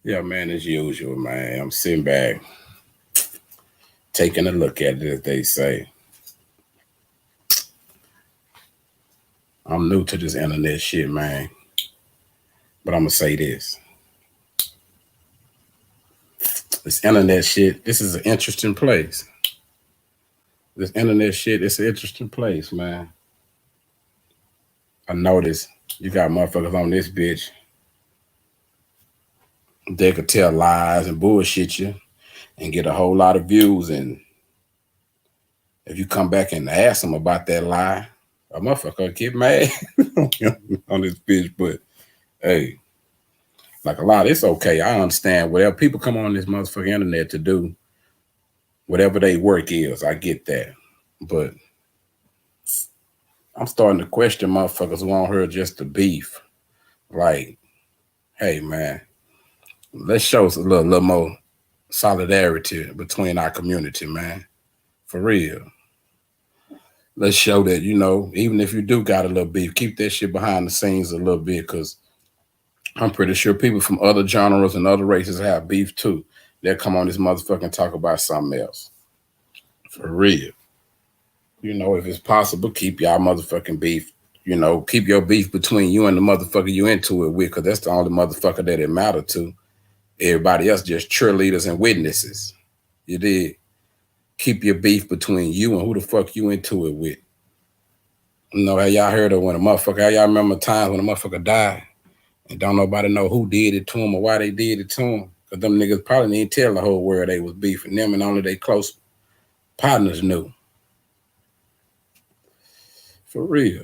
Yeah, man, as usual, man. I'm sitting back, taking a look at it, as they say. I'm new to this internet shit, man. But I'm gonna say this. This internet shit, this is an interesting place. This internet shit, it's an interesting place, man. I noticed you got motherfuckers on this bitch. They could tell lies and bullshit you and get a whole lot of views. And if you come back and ask them about that lie, a motherfucker get mad on this bitch. But hey, like a lot, it's okay. I understand whatever people come on this motherfucking internet to do, whatever they work is. I get that. But I'm starting to question motherfuckers who on here just to beef. Like, hey man, let's show us a little more solidarity between our community, man. For real. Let's show that, even if you do got a little beef, keep that shit behind the scenes a little bit, because I'm pretty sure people from other genres and other races have beef too. They'll come on this motherfucker and talk about something else. For real. If it's possible, keep y'all motherfucking beef. Keep your beef between you and the motherfucker you into it with, because that's the only motherfucker that it matter to. Everybody else just cheerleaders and witnesses. You did. Keep your beef between you and who the fuck you into it with. Have y'all heard of when a motherfucker, how y'all remember times when a motherfucker died and don't nobody know who did it to him or why they did it to him? Because them niggas probably didn't tell the whole world they was beefing. Them and only their close partners knew. For real.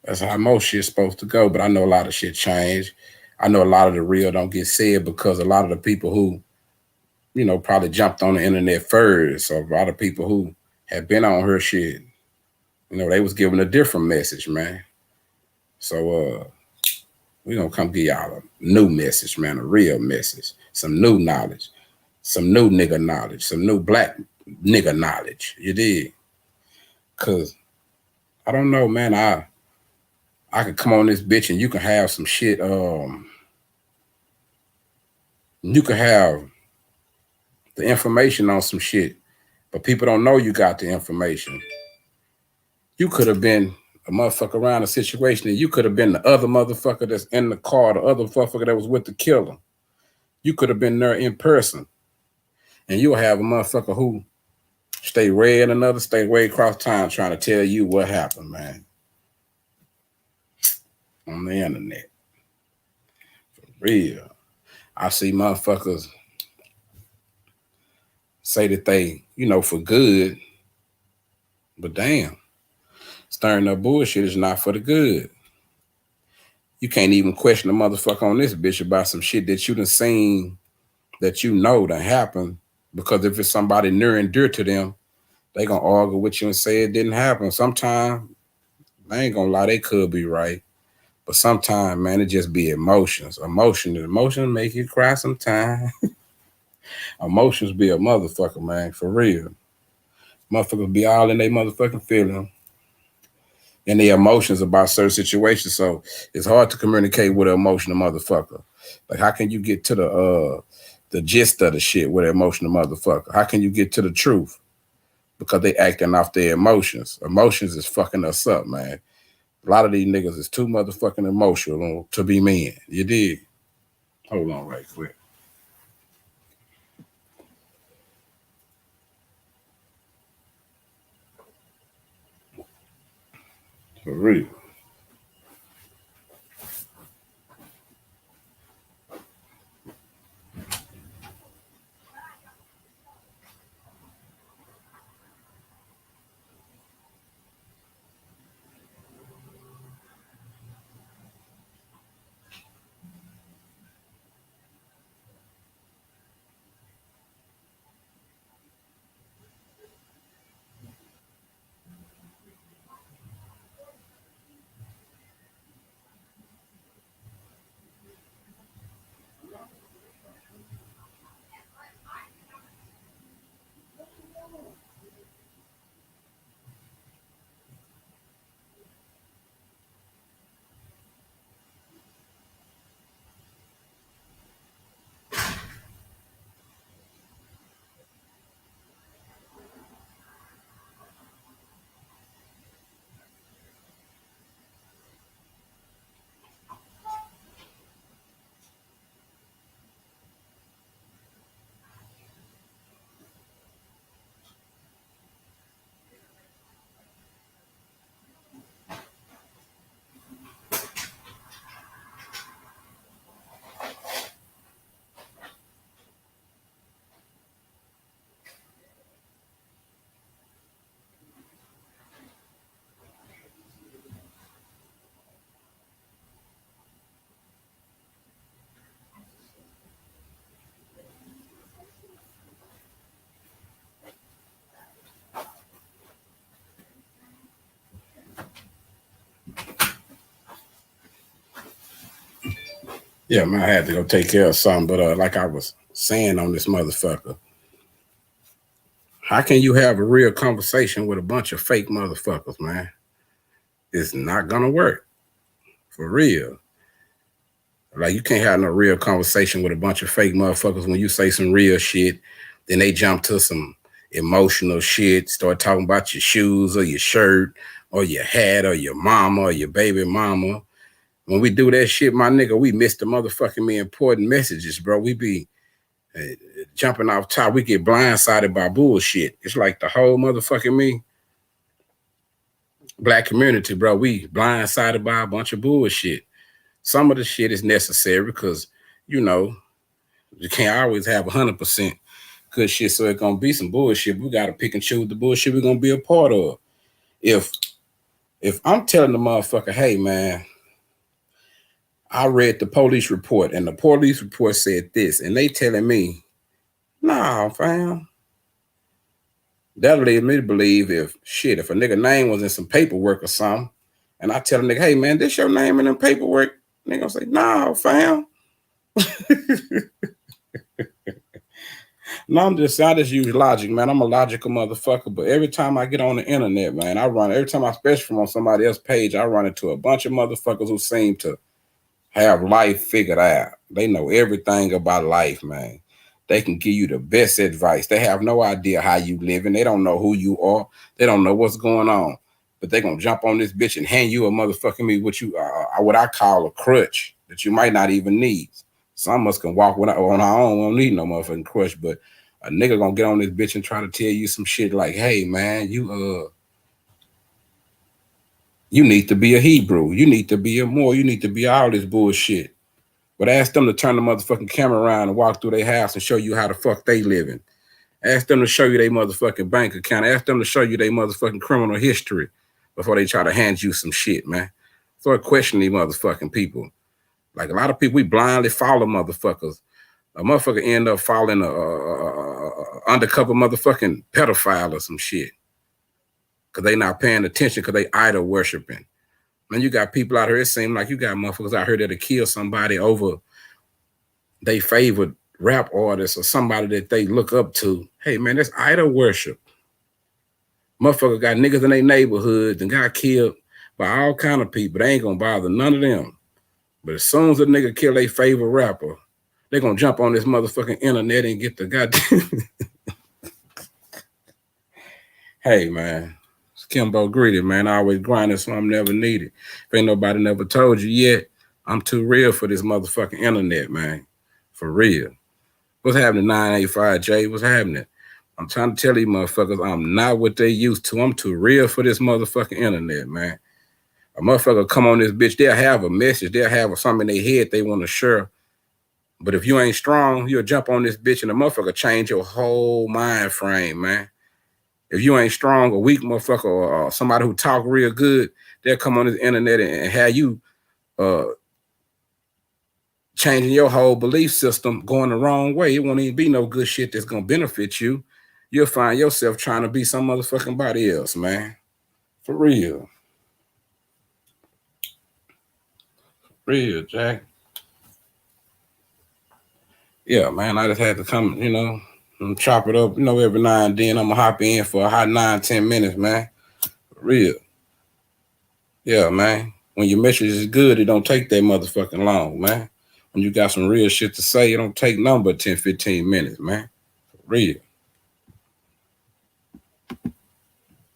That's how most shit's supposed to go. But I know a lot of shit changed. I know a lot of the real don't get said because a lot of the people who, probably jumped on the internet first, or a lot of people who had been on her shit, they was giving a different message, man. So we gonna come give y'all a new message, man, a real message, some new knowledge, some new nigga knowledge, some new black nigga knowledge. You did, cause I don't know, man. I could come on this bitch and you can have some shit. You could have the information on some shit, but people don't know you got the information. You could have been a motherfucker around a situation, and you could have been the other motherfucker that's in the car, the other motherfucker that was with the killer. You could have been there in person, and you'll have a motherfucker who stay red and another stay way across town trying to tell you what happened, man, on the internet. For real. I see motherfuckers say that they, for good, but damn, stirring up bullshit is not for the good. You can't even question a motherfucker on this bitch about some shit that you done seen, that that happened, because if it's somebody near and dear to them, they gonna argue with you and say it didn't happen. Sometimes, I ain't gonna lie, they could be right. But sometimes, man, it just be emotions. Emotions make you cry sometimes. Emotions be a motherfucker, man, for real. Motherfuckers be all in their motherfucking feeling and their emotions about certain situations. So it's hard to communicate with an emotional motherfucker. Like, how can you get to the gist of the shit with an emotional motherfucker? How can you get to the truth? Because they acting off their emotions. Emotions is fucking us up, man. A lot of these niggas is too motherfucking emotional to be men. You did. Hold on right quick. For real. Yeah, man, I had to go take care of something. But like I was saying on this motherfucker, how can you have a real conversation with a bunch of fake motherfuckers, man? It's not gonna work. For real. Like you can't have no real conversation with a bunch of fake motherfuckers when you say some real shit. Then they jump to some emotional shit, start talking about your shoes or your shirt or your hat or your mama or your baby mama. When we do that shit, my nigga, we miss the motherfucking me important messages, bro. We be uh, jumping off top. We get blindsided by bullshit. It's like the whole motherfucking me black community, bro. We blindsided by a bunch of bullshit. Some of the shit is necessary because, you know, you can't always have 100% good shit. So it's gonna be some bullshit. We gotta pick and choose the bullshit we're gonna be a part of. If I'm telling the motherfucker, hey man, I read the police report and the police report said this, and they telling me, nah, fam. That'll lead me to believe if a nigga name was in some paperwork or something, and I tell a nigga, hey man, this your name in them paperwork, nigga gonna say, nah, fam. No, I just use logic, man. I'm a logical motherfucker, but every time I get on the internet, man, every time I especially from on somebody else's page, I run into a bunch of motherfuckers who seem to have life figured out. They know everything about life, man. They can give you the best advice. They have no idea how you living. They don't know who you are. They don't know what's going on. But they gonna jump on this bitch and hand you a motherfucking me what I call a crutch that you might not even need. Some of us can walk on our own. We don't need no motherfucking crutch. But a nigga gonna get on this bitch and try to tell you some shit like, hey man, you need to be a Hebrew. You need to be a Moor. You need to be all this bullshit. But ask them to turn the motherfucking camera around and walk through their house and show you how the fuck they living. Ask them to show you their motherfucking bank account. Ask them to show you their motherfucking criminal history before they try to hand you some shit, man. Start questioning these motherfucking people. Like a lot of people, we blindly follow motherfuckers. A motherfucker end up following a undercover motherfucking pedophile or some shit. Cause they not paying attention because they idol worshiping. Man, you got people out here, it seems like you got motherfuckers out here that'll kill somebody over they favorite rap artist or somebody that they look up to. Hey man, that's idol worship. Motherfucker got niggas in their neighborhoods and got killed by all kind of people. They ain't gonna bother none of them. But as soon as a nigga kill their favorite rapper, they gonna jump on this motherfucking internet and get the goddamn. Hey man, it's Kimbo Greedy, man. I always grinding so I'm never needed. If ain't nobody never told you yet, I'm too real for this motherfucking internet, man. For real. What's happening, 985J? What's happening? I'm trying to tell you motherfuckers, I'm not what they used to. I'm too real for this motherfucking internet, man. A motherfucker come on this bitch, they'll have a message, they'll have something in their head they want to share. But if you ain't strong, you'll jump on this bitch and the motherfucker change your whole mind frame, man. If you ain't strong, a weak motherfucker, or somebody who talk real good, they'll come on this internet and have you changing your whole belief system going the wrong way. It won't even be no good shit that's gonna benefit you. You'll find yourself trying to be some motherfucking body else, man. For real. For real, Jack. Yeah, man, I just had to come, and chop it up, every now and then. I'm gonna hop in for a hot 9-10 minutes, man. For real. Yeah, man. When your message is good, it don't take that motherfucking long, man. When you got some real shit to say, it don't take number 10-15 minutes, man. For real.